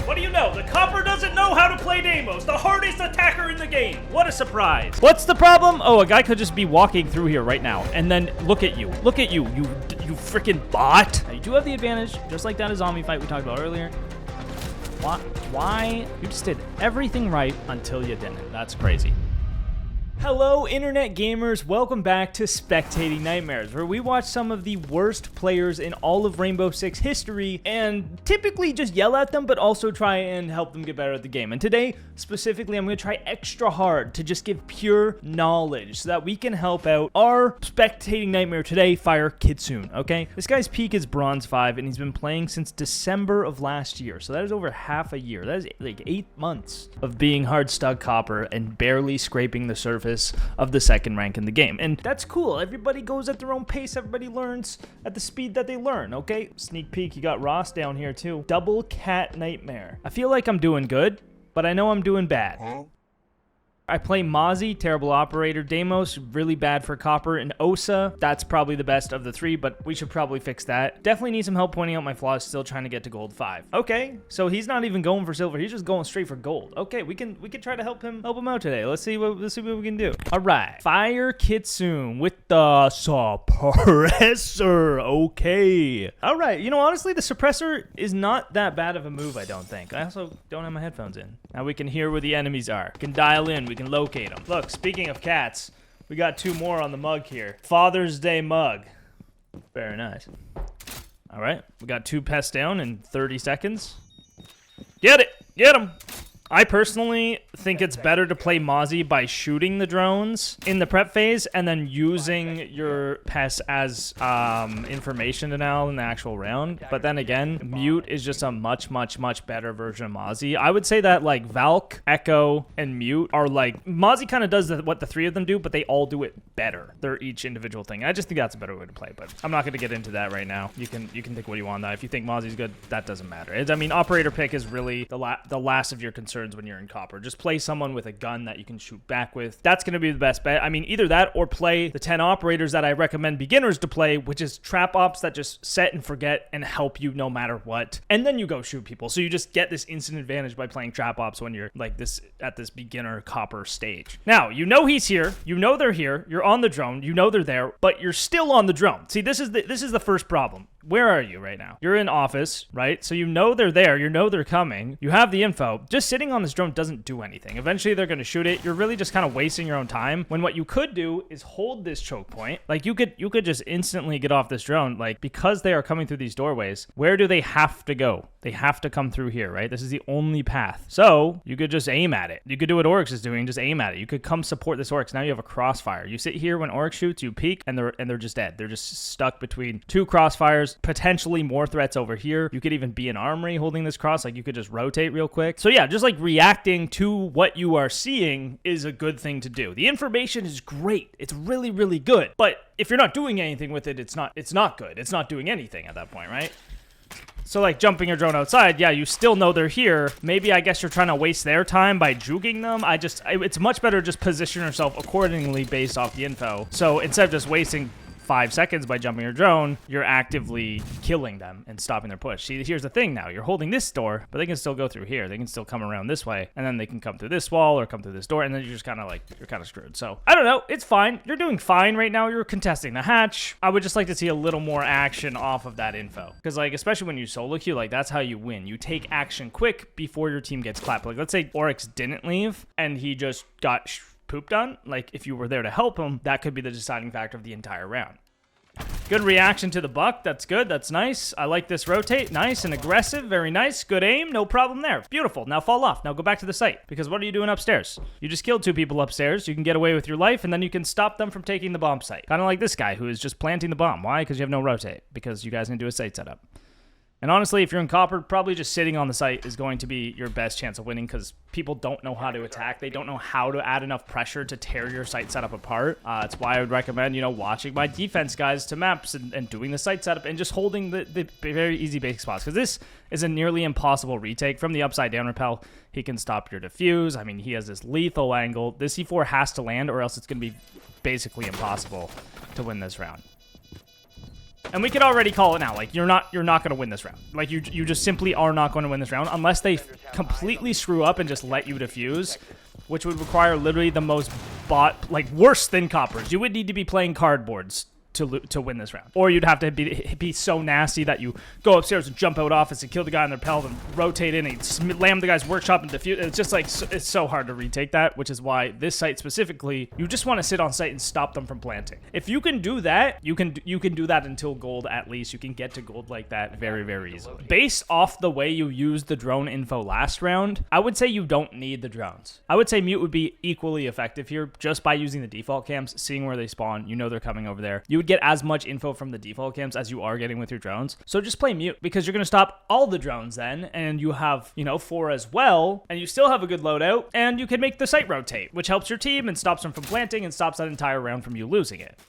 What do you know? The copper doesn't know how to play Deimos, the hardest attacker in the game. What a surprise. What's the problem? Oh, a guy could just be walking through here right now. And then look at you. Look at you, you freaking bot. Now, you do have the advantage, just like that zombie fight we talked about earlier. Why? You just did everything right until you didn't. That's crazy. Hello, internet gamers. Welcome back to Spectating Nightmares, where we watch some of the worst players in all of Rainbow Six history and typically just yell at them, but also try and help them get better at the game. And today, specifically, I'm going to try extra hard to just give pure knowledge so that we can help out our Spectating Nightmare today, Fire Kitsune, okay? This guy's peak is Bronze 5, and he's been playing since December of last year, so that is over half a year. That is like 8 months of being hard stuck copper and barely scraping the surface of the second rank in the game. And that's cool. Everybody goes at their own pace. Everybody learns at the speed that they learn, okay? Sneak peek, you got Ross down here too. Double cat nightmare. I feel like I'm doing good, but I know I'm doing bad. I play Mozzie, terrible operator. Deimos, really bad for copper. And Osa, that's probably the best of the three, but we should probably fix that. Definitely need some help pointing out my flaws, still trying to get to gold 5. Okay, so he's not even going for silver. He's just going straight for gold. Okay, we can try to help him out today. Let's see what we can do. All right, Fire Kitsune with the suppressor. Okay. All right, you know, honestly, the suppressor is not that bad of a move, I don't think. I also don't have my headphones in. Now we can hear where the enemies are. We can dial in. We can locate them. Look, speaking of cats, we got 2 more on the mug here. Father's Day mug. Very nice. All right, we got 2 pests down in 30 seconds. Get it! Get them! I personally think it's better to play Mozzie by shooting the drones in the prep phase and then using your pests as information to now in the actual round. But then again, Mute is just a much better version of Mozzie. I would say that like Valk, Echo, and Mute are like, Mozzie kind of does what the 3 of them do, but they all do it better. They're each individual thing. I just think that's a better way to play, but I'm not going to get into that right now. You can think what you want. If you think Mozzie's good, that doesn't matter. I mean, operator pick is really the last of your concerns when you're in copper. Just play someone with a gun that you can shoot back with. That's going to be the best bet. I mean, either that or play the 10 operators that I recommend beginners to play, which is trap ops that just set and forget and help you no matter what. And then you go shoot people. So you just get this instant advantage by playing trap ops when you're like this at this beginner copper stage. Now, you know he's here. You know they're here. You're on the drone. You know they're there, but you're still on the drone. See, this is the first problem. Where are you right now? You're in office, right? So you know they're there. You know they're coming. You have the info. Just sitting on this drone doesn't do anything. Eventually, they're going to shoot it. You're really just kind of wasting your own time when what you could do is hold this choke point. Like you could just instantly get off this drone. Like because they are coming through these doorways, where do they have to go? They have to come through here, right? This is the only path. So you could just aim at it. You could do what Oryx is doing, just aim at it. You could come support this Oryx. Now you have a crossfire. You sit here when Oryx shoots, you peek, and they're just dead. They're just stuck between 2 crossfires, potentially more threats over here. You could even be an armory holding this cross. Like you could just rotate real quick. So yeah, just like reacting to what you are seeing is a good thing to do. The information is great. It's really, really good. But if you're not doing anything with it, it's not good. It's not doing anything at that point, right? So like jumping your drone outside, yeah, you still know they're here. Maybe I guess you're trying to waste their time by juking them. It's much better to just position yourself accordingly based off the info. So instead of just wasting 5 seconds by jumping your drone, you're actively killing them and stopping their push. See, here's the thing now. You're holding this door, but they can still go through here. They can still come around this way, and then they can come through this wall or come through this door, and then you're just kind of screwed. So, I don't know. It's fine. You're doing fine right now. You're contesting the hatch. I would just like to see a little more action off of that info. Because, like, especially when you solo queue, like, that's how you win. You take action quick before your team gets clapped. Like, let's say Oryx didn't leave, and he just got pooped on. Like, if you were there to help him, that could be the deciding factor of the entire round. Good reaction to the buck. That's good. That's nice. I like this rotate. Nice and aggressive. Very nice. Good aim. No problem there. Beautiful. Now fall off. Now go back to the site. Because what are you doing upstairs? You just killed 2 people upstairs. You can get away with your life, and then you can stop them from taking the bomb site. Kind of like this guy who is just planting the bomb. Why? Because you have no rotate. Because you guys didn't do a site setup. And honestly, if you're in copper, probably just sitting on the site is going to be your best chance of winning because people don't know how to attack. They don't know how to add enough pressure to tear your site setup apart. That's why I would recommend, watching my defense guys to maps and doing the site setup and just holding the very easy basic spots. Because this is a nearly impossible retake. From the upside down rappel, he can stop your defuse. I mean, he has this lethal angle. This C4 has to land or else it's going to be basically impossible to win this round. And we could already call it now. Like, you're not going to win this round. Like, you just simply are not going to win this round unless they completely screw up and just let you defuse, which would require literally the most worse than coppers. You would need to be playing cardboards to win this round. Or you'd have to be so nasty that you go upstairs and jump out office and kill the guy in their pelv and rotate in and slam the guy's workshop and defuse. It's just like, it's so hard to retake that, which is why this site specifically, you just want to sit on site and stop them from planting. If you can do that, you can do that until gold at least. You can get to gold like that very, very easily. Based off the way you used the drone info last round, I would say you don't need the drones. I would say mute would be equally effective here just by using the default cams, seeing where they spawn. You know they're coming over there. You would get as much info from the default cams as you are getting with your drones. So just play mute because you're going to stop all the drones then, and you have, 4 as well, and you still have a good loadout, and you can make the site rotate, which helps your team and stops them from planting and stops that entire round from you losing it.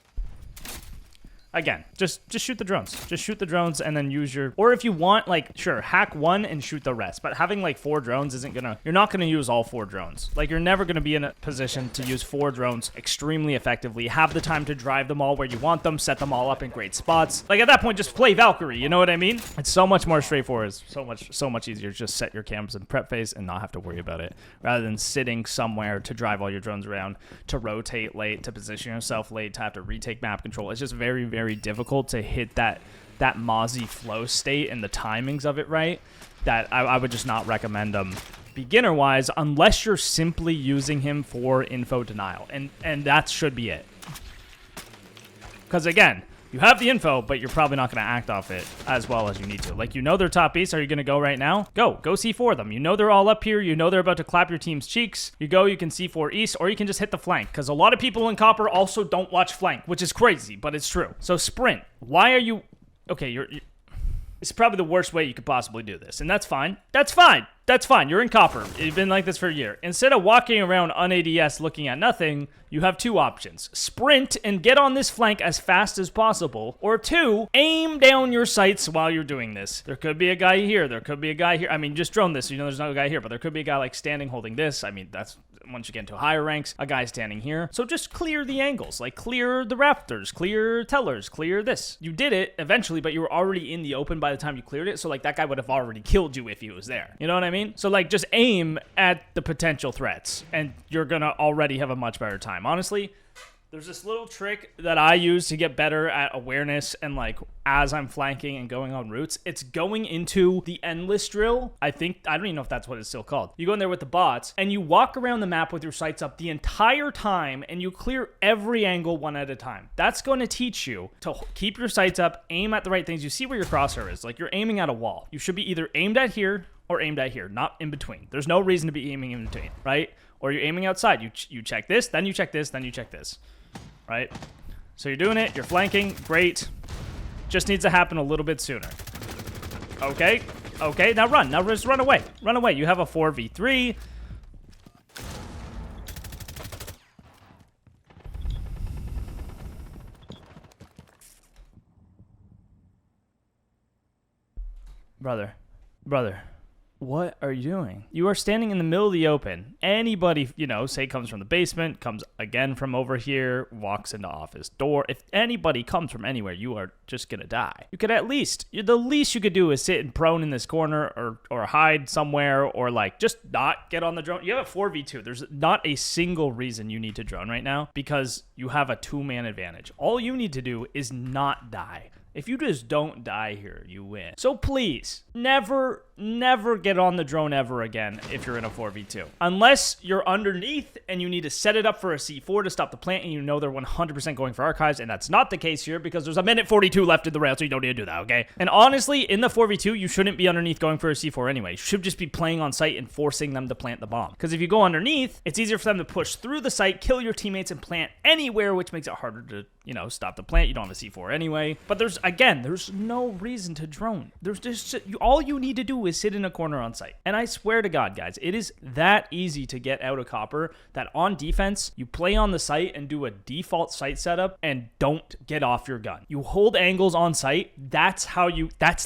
Again, just shoot the drones. Just shoot the drones and then use your... Or if you want, sure, hack 1 and shoot the rest. But having, 4 drones isn't gonna... You're not gonna use all 4 drones. You're never gonna be in a position to use 4 drones extremely effectively. Have the time to drive them all where you want them. Set them all up in great spots. At that point, just play Valkyrie. You know what I mean? It's so much more straightforward. It's so much easier. Just set your cams in prep phase and not have to worry about it. Rather than sitting somewhere to drive all your drones around, to rotate late, to position yourself late, to have to retake map control. It's just very, very difficult to hit that Mozzie flow state and the timings of it right, that I would just not recommend them beginner wise unless you're simply using him for info denial, and that should be it. Because again, you have the info, but you're probably not going to act off it as well as you need to. They're top east. Are you going to go right now? Go C4 them. You know they're all up here. You know they're about to clap your team's cheeks. You can C4 east, or you can just hit the flank. Because a lot of people in Copper also don't watch flank, which is crazy, but it's true. So sprint. Why are you... Okay, it's probably the worst way you could possibly do this, and that's fine. That's fine. That's fine. You're in Copper. You've been like this for a year. Instead of walking around on ADS looking at nothing, you have 2 options. Sprint and get on this flank as fast as possible. Or 2, aim down your sights while you're doing this. There could be a guy here. There could be a guy here. I mean, just drone this so you know there's no guy here, but there could be a guy standing holding this. I mean, that's... Once you get into higher ranks, a guy standing here. So just clear the angles, clear the rafters, clear tellers, clear this. You did it eventually, but you were already in the open by the time you cleared it. So that guy would have already killed you if he was there. You know what I mean? So just aim at the potential threats and you're gonna already have a much better time. Honestly, there's this little trick that I use to get better at awareness and as I'm flanking and going on routes. It's going into the endless drill. I don't even know if that's what it's still called. You go in there with the bots and you walk around the map with your sights up the entire time and you clear every angle one at a time. That's going to teach you to keep your sights up, aim at the right things. You see where your crosshair is. You're aiming at a wall. You should be either aimed at here or aimed at here, not in between. There's no reason to be aiming in between, right? Or you're aiming outside. You check this, then you check this, then you check this. Right? So you're doing it, you're flanking, great. Just needs to happen a little bit sooner. Okay, now run. Now just run away. Run away. You have a 4v3. Brother. What are you doing? You are standing in the middle of the open. Anybody, say comes from the basement, comes again from over here, walks into office door. If anybody comes from anywhere, you are just gonna die. You could the least you could do is sit and prone in this corner or hide somewhere or just not get on the drone. You have a 4v2. There's not a single reason you need to drone right now because you have a 2-man advantage. All you need to do is not die. If you just don't die here, you win. So please, never get on the drone ever again if you're in a 4v2. Unless you're underneath and you need to set it up for a C4 to stop the plant and you know they're 100% going for archives, and that's not the case here because there's a minute 42 left in the round, so you don't need to do that, okay? And honestly, in the 4v2, you shouldn't be underneath going for a C4 anyway. You should just be playing on site and forcing them to plant the bomb. Because if you go underneath, it's easier for them to push through the site, kill your teammates, and plant anywhere, which makes it harder to, stop the plant. You don't have a C4 anyway. But there's no reason to drone. All you need to do is sit in a corner on site. And I swear to God, guys, it is that easy to get out of Copper that on defense, you play on the site and do a default site setup and don't get off your gun. You hold angles on site. That's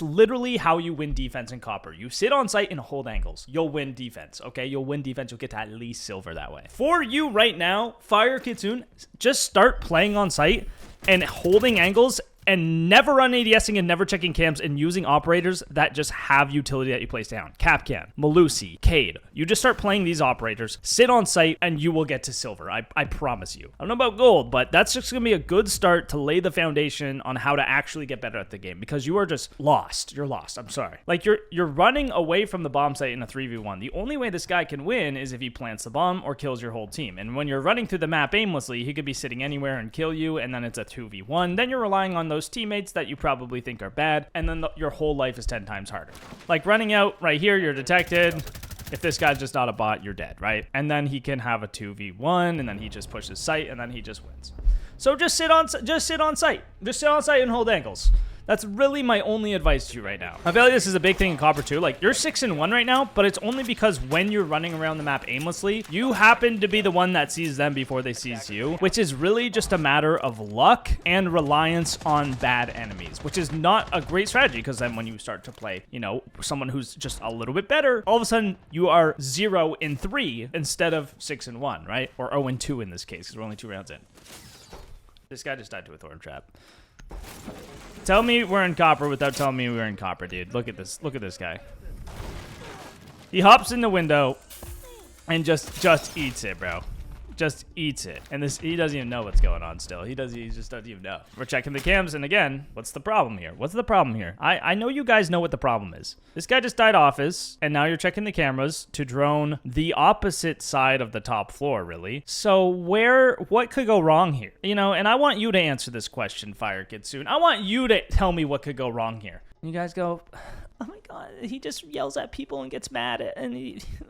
literally how you win defense in Copper. You sit on site and hold angles. You'll win defense, okay? You'll win defense. You'll get to at least silver that way. For you right now, Fire Kitsune, just start playing on site and holding angles and never run ADSing and never checking cams and using operators that just have utility that you place down. Capcan, Malusi, Cade. You just start playing these operators, sit on site, and you will get to silver. I promise you. I don't know about gold, but that's just going to be a good start to lay the foundation on how to actually get better at the game, because you are just lost. You're lost. I'm sorry. Like, you're running away from the bomb site in a 3v1. The only way this guy can win is if he plants the bomb or kills your whole team. And when you're running through the map aimlessly, he could be sitting anywhere and kill you, and then it's a 2v1. Then you're relying on those teammates that you probably think are bad, and then your whole life is 10 times harder. Like, running out right here, you're detected. If this guy's just not a bot, you're dead, right? And then he can have a 2v1, and then he just pushes site, and then he just wins. So just sit on site. Just sit on site and hold angles. That's really my only advice to you right now. I feel like this is a big thing in Copper too. Like, you're 6-1 right now, but it's only because when you're running around the map aimlessly, you happen to be the one that sees them before they sees you, which is really just a matter of luck and reliance on bad enemies, which is not a great strategy, because then when you start to play, you know, someone who's just a little bit better, all of a sudden you are 0-3 instead of 6-1, right? Or 0-2 in this case, because we're only 2 rounds in. This guy just died to a thorn trap. Tell me we're in Copper without telling me we're in Copper, dude. Look at this. Look at this guy. He hops in the window and just eats it, bro. Just eats it. And he doesn't even know what's going on still. He just doesn't even know. We're checking the cams, and again, what's the problem here? What's the problem here? I know you guys know what the problem is. This guy just died office, and now you're checking the cameras to drone the opposite side of the top floor, really. So what could go wrong here? You know, and I want you to answer this question, Fire Kitsune. I want you to tell me what could go wrong here. You guys go, oh my god, he just yells at people and gets mad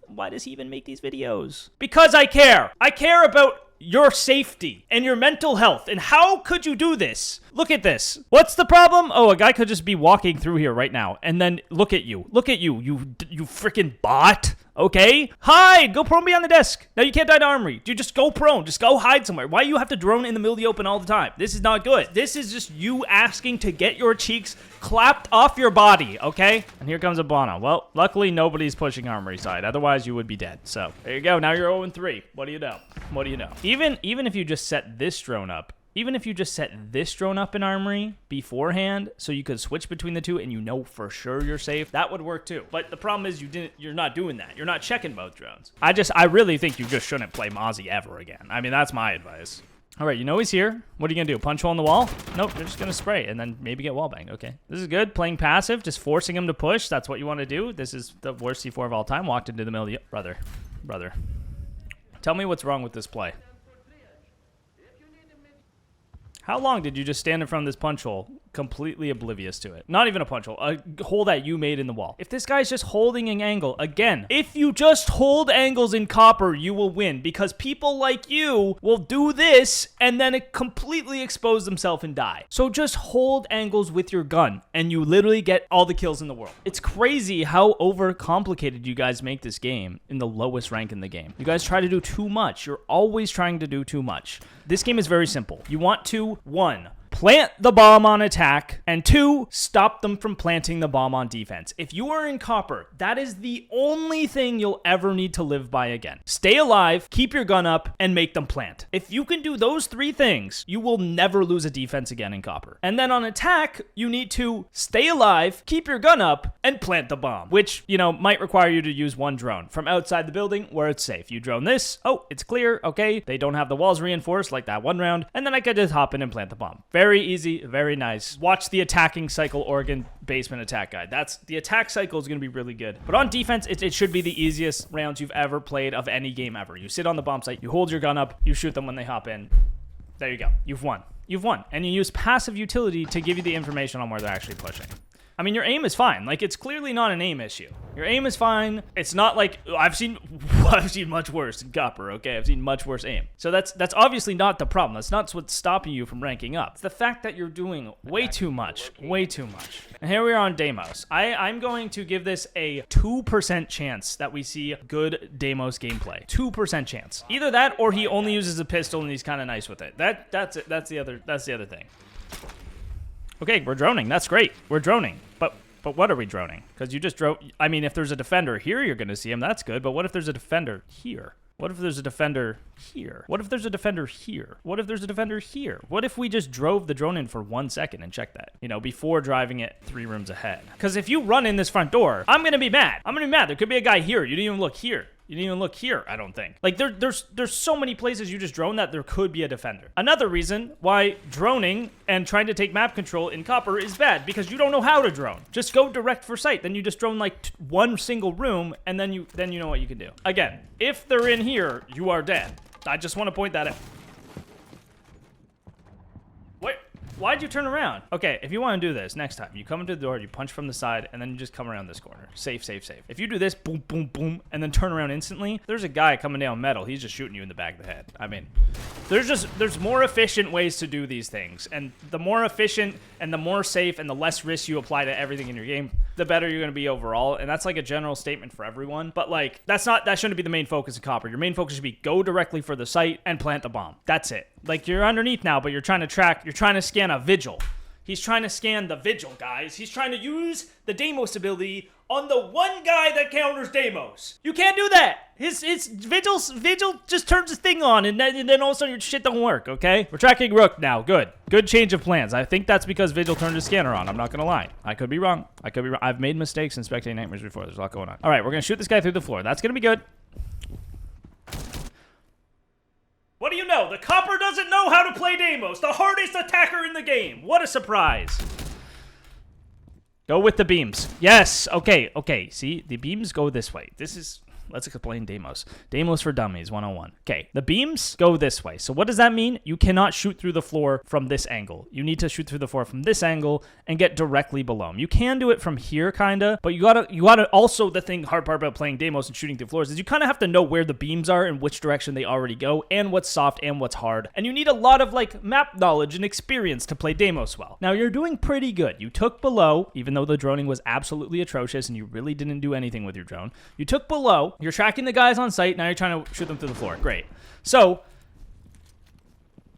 why does he even make these videos? Because I care. I care about your safety and your mental health. And how could you do this? Look at this. What's the problem? Oh, a guy could just be walking through here right now. And then look at you. Look at you. You freaking bot. Okay? Hide! Go prone behind the desk. Now you can't die to armory. Dude, just go prone. Just go hide somewhere. Why do you have to drone in the middle of the open all the time? This is not good. This is just you asking to get your cheeks clapped off your body, okay? And here comes a Bono. Well, luckily nobody's pushing armory side. Otherwise, you would be dead. So, there you go. Now you're 0-3. What do you know? What do you know? Even if you just set this drone up, even if you just set this drone up in armory beforehand, so you could switch between the two and you know for sure you're safe, that would work too. But the problem is you're not doing that. You're not checking both drones. I really think you just shouldn't play Mozzie ever again. I mean, that's my advice. All right, you know he's here. What are you gonna do? Punch hole in the wall? Nope, you're just gonna spray and then maybe get wall banged. Okay, this is good. Playing passive, just forcing him to push. That's what you want to do. This is the worst C4 of all time. Walked into the middle of the... Brother. Tell me what's wrong with this play. How long did you just stand in front of this punch hole, completely oblivious to it? Not even a punch hole, a hole that you made in the wall. If this guy's just holding an angle, again, if you just hold angles in Copper, you will win, because people like you will do this and then completely expose themselves and die. So just hold angles with your gun, and you literally get all the kills in the world. It's crazy how overcomplicated you guys make this game in the lowest rank in the game. You guys try to do too much. You're always trying to do too much. This game is very simple. You want to, 1, plant the bomb on attack, and 2, stop them from planting the bomb on defense. If you are in Copper, that is the only thing you'll ever need to live by again. Stay alive, keep your gun up, and make them plant. If you can do those 3 things, you will never lose a defense again in Copper. And then on attack, you need to stay alive, keep your gun up, and plant the bomb, which, you know, might require you to use 1 drone from outside the building where it's safe. You drone this, oh, it's clear, okay, they don't have the walls reinforced like that 1 round, and then I could just hop in and plant the bomb. Very easy, very nice. Watch the attacking cycle Oregon basement attack guide. The attack cycle is going to be really good. But on defense, it should be the easiest rounds you've ever played of any game ever. You sit on the bomb site, you hold your gun up, you shoot them when they hop in. There you go. You've won. You've won. And you use passive utility to give you the information on where they're actually pushing. I mean, your aim is fine. Like, it's clearly not an aim issue. Your aim is fine. It's not like I've seen much worse in Copper, okay? I've seen much worse aim. So that's obviously not the problem. That's not what's stopping you from ranking up. It's the fact that you're doing way too much. Way too much. And here we are on Deimos. I'm going to give this a 2% chance that we see good Deimos gameplay. 2% chance. Either that or he only uses a pistol and he's kind of nice with it. That's it. That's the other thing. Okay, we're droning. That's great. We're droning. But what are we droning? Because you just drove... I mean, if there's a defender here, you're going to see him. That's good. But what if there's a defender here? What if there's a defender here? What if there's a defender here? What if there's a defender here? What if we just drove the drone in for 1 second and checked that, you know, before driving it 3 rooms ahead? Because if you run in this front door, I'm gonna be mad. I'm gonna be mad. There could be a guy here. You didn't even look here. You didn't even look here, I don't think. Like, there's so many places you just drone that there could be a defender. Another reason why droning and trying to take map control in Copper is bad, because you don't know how to drone. Just go direct for sight. Then you just drone like one single room, and then you know what you can do. Again, if they're in here, you are dead. I just want to point that out. Wait, why'd you turn around? Okay, if you want to do this next time, you come into the door, you punch from the side, and then you just come around this corner. Safe, safe, safe. If you do this, boom, boom, boom, and then turn around instantly, there's a guy coming down metal. He's just shooting you in the back of the head. I mean, there's more efficient ways to do these things, and the more efficient and the more safe and the less risk you apply to everything in your game, the better you're going to be overall. And that's like a general statement for everyone, but like that shouldn't be the main focus of Copper. Your main focus should be go directly for the site and plant the bomb. That's it. Like, you're underneath now, but you're trying to scan a vigil. He's trying to scan the vigil, guys. He's trying to use the Deimos ability on the one guy that counters Deimos. You can't do that. His vigil just turns his thing on, and then all of a sudden your shit don't work, okay? We're tracking Rook now. Good change of plans. I think that's because Vigil turned his scanner on. I'm not gonna lie. I could be wrong. I've made mistakes in Spectating Nightmares before. There's a lot going on. All right, we're gonna shoot this guy through the floor. That's gonna be good. What do you know? The Copper doesn't know how to play Deimos, the hardest attacker in the game. What a surprise. Go with the beams. Yes. Okay. See, the beams go this way. Let's explain Deimos. Deimos for Dummies 101. Okay, the beams go this way. So what does that mean? You cannot shoot through the floor from this angle. You need to shoot through the floor from this angle and get directly below him. You can do it from here, kinda, but you gotta also, the hard part about playing Deimos and shooting through floors is you kind of have to know where the beams are and which direction they already go, and what's soft and what's hard. And you need a lot of like map knowledge and experience to play Deimos well. Now you're doing pretty good. You took below, even though the droning was absolutely atrocious and you really didn't do anything with your drone. You took below. You're tracking the guys on site. Now you're trying to shoot them through the floor. Great. So,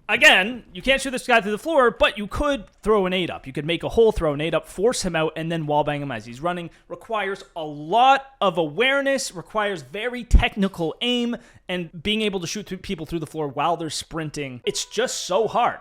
again, you can't shoot this guy through the floor, but you could throw a nade up. You could make a hole, throw a nade up, force him out, and then wallbang him as he's running. Requires a lot of awareness, requires very technical aim, and being able to shoot people through the floor while they're sprinting. It's just so hard.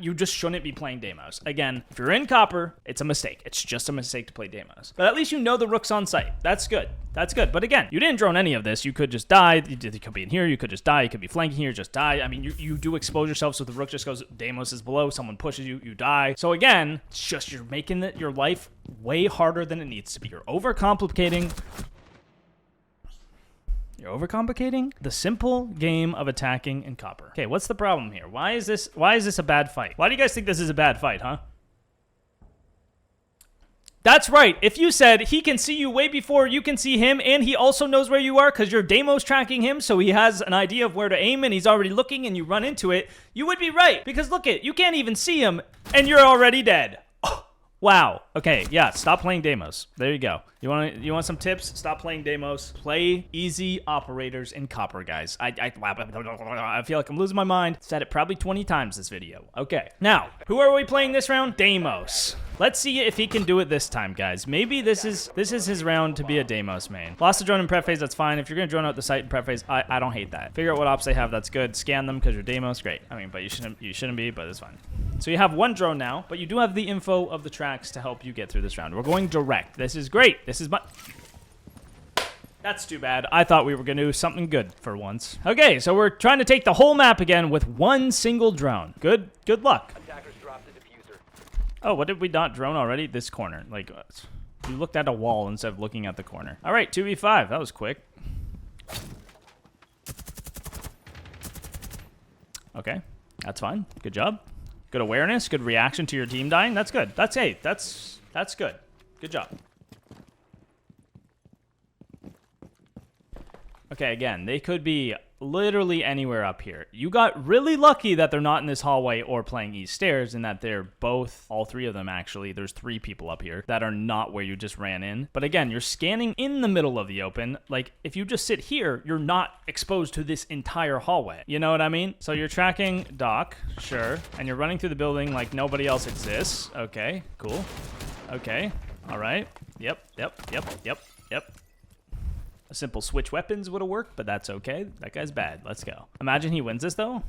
You just shouldn't be playing Deimos. Again, if you're in Copper, it's a mistake. It's just a mistake to play Deimos. But at least you know the Rook's on site. That's good. That's good. But again, you didn't drone any of this. You could just die. You could be in here. You could just die. You could be flanking here, just die. I mean, you do expose yourself, so the Rook just goes, Deimos is below, someone pushes you, you die. So again, it's just you're making your life way harder than it needs to be. You're overcomplicating the simple game of attacking in Copper. Okay, what's the problem here? Why is this a bad fight? Why do you guys think this is a bad fight, huh? That's right. If you said he can see you way before you can see him, and he also knows where you are because you're Deimos tracking him, so he has an idea of where to aim and he's already looking and you run into it, you would be right. Because look you can't even see him and you're already dead. Oh, wow. Okay, yeah, stop playing Deimos. There you go. You want some tips? Stop playing Deimos. Play easy operators in Copper, guys. I feel like I'm losing my mind. Said it probably 20 times this video. Okay, now, who are we playing this round? Deimos. Let's see if he can do it this time, guys. Maybe this is his round to be a Deimos main. Lost the drone in prep phase, that's fine. If you're gonna drone out the site in prep phase, I don't hate that. Figure out what ops they have, that's good. Scan them because you're Deimos, great. I mean, but you shouldn't be, but it's fine. So you have one drone now, but you do have the info of the tracks to help you get through this round. We're going direct. This is great. That's too bad. I thought we were going to do something good for once. Okay, so we're trying to take the whole map again with one single drone. Good luck. Attackers dropped the diffuser. Oh, what did we not drone already? This corner. Like, you looked at a wall instead of looking at the corner. All right, 2v5. That was quick. Okay, that's fine. Good job. Good awareness. Good reaction to your team dying. That's good. That's good. Good job. Okay, again, they could be literally anywhere up here. You got really lucky that they're not in this hallway or playing east stairs, and that they're both, all three of them actually, there's 3 people up here that are not where you just ran in. But again, you're scanning in the middle of the open. Like, if you just sit here, you're not exposed to this entire hallway. You know what I mean? So you're tracking Doc, sure, and you're running through the building like nobody else exists. Okay, cool. Okay, all right. Yep. A simple switch weapons would have worked, but that's okay. That guy's bad. Let's go. Imagine he wins this, though.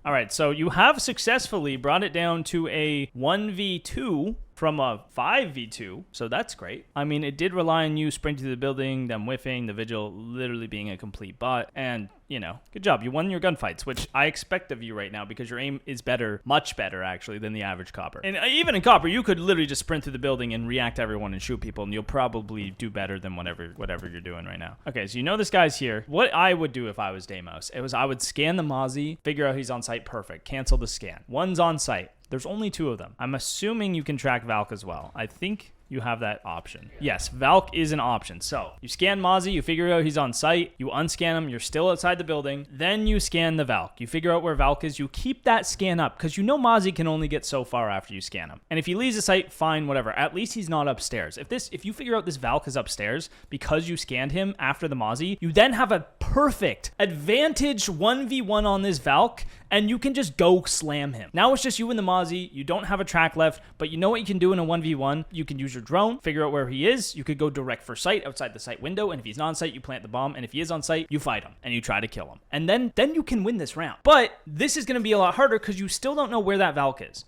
All right, so you have successfully brought it down to a 1v2 from a 5v2, so that's great. I mean, it did rely on you sprinting to the building, them whiffing, the Vigil literally being a complete bot, and, you know, good job. You won your gunfights, which I expect of you right now because your aim is better, much better, actually, than the average Copper. And even in Copper, you could literally just sprint through the building and react to everyone and shoot people, and you'll probably do better than whatever you're doing right now. Okay, so you know this guy's here. What I would do if I was Deimos, I would scan the Mozzie, figure out he's on site, perfect. Cancel the scan. One's on site. There's only 2 of them. I'm assuming you can track Valk as well. I think you have that option. Yes, Valk is an option. So you scan Mozzie, you figure out he's on site, you unscan him, you're still outside the building, then you scan the Valk. You figure out where Valk is, you keep that scan up because you know Mozzie can only get so far after you scan him. And if he leaves the site, fine, whatever. At least he's not upstairs. If you figure out this Valk is upstairs because you scanned him after the Mozzie, you then have a perfect advantage 1v1 on this Valk, and you can just go slam him. Now it's just you and the Mozzie. You don't have a track left, but you know what you can do in a 1v1? You can use your drone, figure out where he is. You could go direct for site outside the site window, and if he's not on site, you plant the bomb, and if he is on site, you fight him, and you try to kill him. And then you can win this round. But this is going to be a lot harder because you still don't know where that Valk is.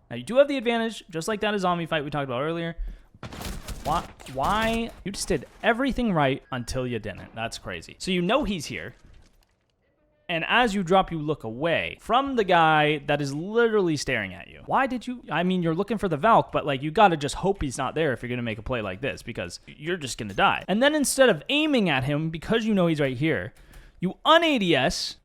Now, you do have the advantage, just like that zombie fight we talked about earlier. Why? You just did everything right until you didn't. That's crazy. So you know he's here. And as you drop, you look away from the guy that is literally staring at you. Why did you? I mean, you're looking for the Valk, but like you got to just hope he's not there if you're going to make a play like this because you're just going to die. And then instead of aiming at him because you know he's right here, you un-ADS,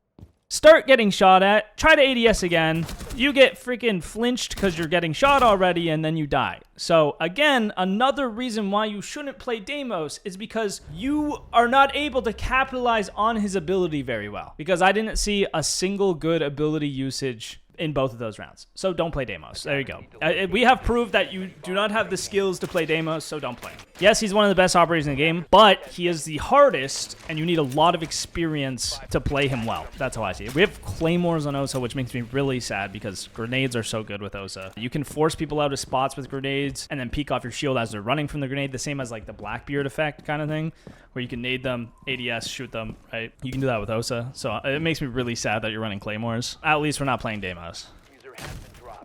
start getting shot at, try to ADS again, you get freaking flinched because you're getting shot already, and then you die. So again, another reason why you shouldn't play Deimos is because you are not able to capitalize on his ability very well. Because I didn't see a single good ability usage in both of those rounds. So don't play Deimos. There you go. We have proved that you do not have the skills to play Deimos, so don't play him. Yes, he's one of the best operators in the game, but he is the hardest, and you need a lot of experience to play him well. That's how I see it. We have claymores on Osa, which makes me really sad because grenades are so good with Osa. You can force people out of spots with grenades and then peek off your shield as they're running from the grenade, the same as like the Blackbeard effect kind of thing, where you can nade them, ADS, shoot them, right? You can do that with Osa. So it makes me really sad that you're running claymores. At least we're not playing Deimos.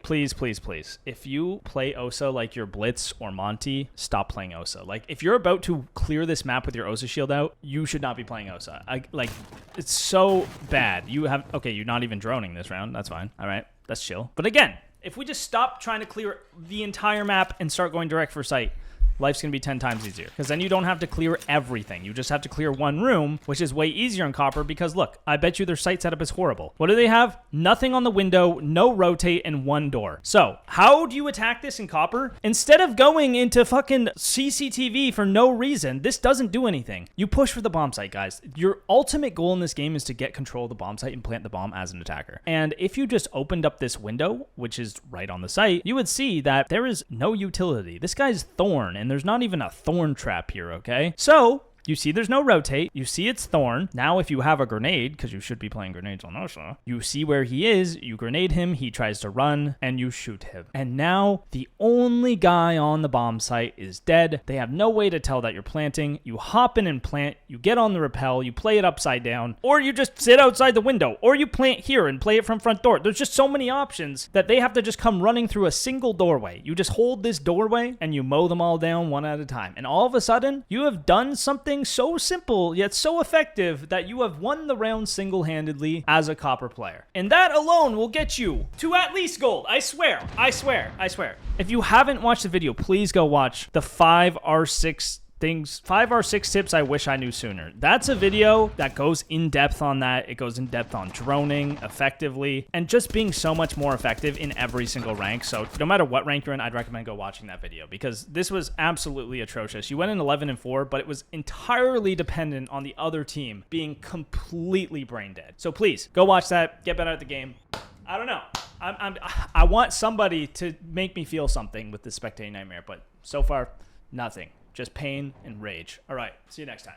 Please, please, please. If you play Osa like your Blitz or Monty, stop playing Osa. Like, if you're about to clear this map with your Osa shield out, you should not be playing Osa. Like, it's so bad. Okay, you're not even droning this round. That's fine. All right, that's chill. But again, if we just stop trying to clear the entire map and start going direct for site, life's going to be 10 times easier. Because then you don't have to clear everything. You just have to clear one room, which is way easier in Copper because, look, I bet you their site setup is horrible. What do they have? Nothing on the window, no rotate, and one door. So, how do you attack this in Copper? Instead of going into fucking CCTV for no reason, this doesn't do anything. You push for the bomb site, guys. Your ultimate goal in this game is to get control of the bomb site and plant the bomb as an attacker. And if you just opened up this window, which is right on the site, you would see that there is no utility. This guy's Thorn, and there's not even a thorn trap here, okay? So, you see there's no rotate. You see it's Thorn. Now, if you have a grenade, because you should be playing grenades on Osa, you see where he is, you grenade him, he tries to run, and you shoot him. And now, the only guy on the bomb site is dead. They have no way to tell that you're planting. You hop in and plant, you get on the rappel, you play it upside down, or you just sit outside the window, or you plant here and play it from front door. There's just so many options that they have to just come running through a single doorway. You just hold this doorway, and you mow them all down one at a time. And all of a sudden, you have done something so simple yet so effective that you have won the round single-handedly as a Copper player. And that alone will get you to at least gold. I swear. I swear. I swear. If you haven't watched the video, please go watch the 5R6 tips I wish I knew sooner. That's a video that goes in depth on that. It goes in depth on droning effectively and just being so much more effective in every single rank. So no matter what rank you're in, I'd recommend go watching that video because this was absolutely atrocious. You went in 11-4, but it was entirely dependent on the other team being completely brain dead. So please go watch that, get better at the game. I don't know. I want somebody to make me feel something with this spectating nightmare, but so far, nothing. Just pain and rage. All right, see you next time.